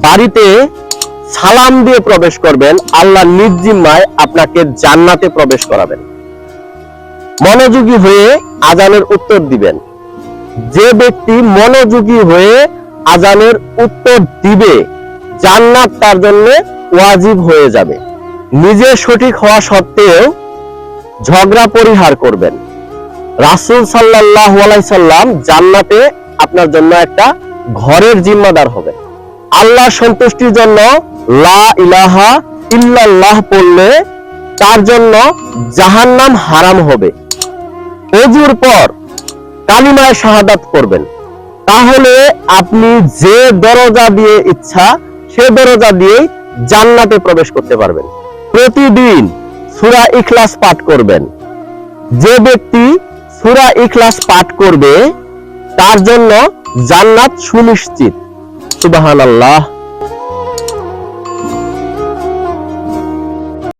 বাড়িতে সালাম দিয়ে প্রবেশ করবেন, আল্লাহ নিজ জিম্মায় আপনাকে জান্নাতে প্রবেশ করাবেন। মনোযোগী হয়ে আজানের উত্তর দিবেন। যে ব্যক্তি মনোযোগী হয়ে আজানের উত্তর দিবে, জান্নাত তার জন্য ওয়াজিব হয়ে যাবে। নিজে সঠিক হওয়া সত্ত্বেও ঝগড়া পরিহার করবেন। রাসূল সাল্লাল্লাহু আলাইহি সাল্লাম জান্নাতে আপনার জন্য একটা ঘরের জিম্মাদার হবেন। আল্লাহর সন্তুষ্টির জন্য লা ইলাহা ইল্লাল্লাহ পড়লে তার জন্য জাহান্নাম হারাম হবে। ওযুর পর কালিমায়ে শাহাদাত পড়বেন, তাহলে আপনি যে দরজা দিয়ে ইচ্ছা সে দরজা দিয়েই জান্নাতে প্রবেশ করতে পারবেন। প্রতিদিন সূরা ইখলাস পাঠ করবেন। যে ব্যক্তি সূরা ইখলাস পাঠ করবে তার জন্য জান্নাত সুনিশ্চিত। সুবহানাল্লাহ।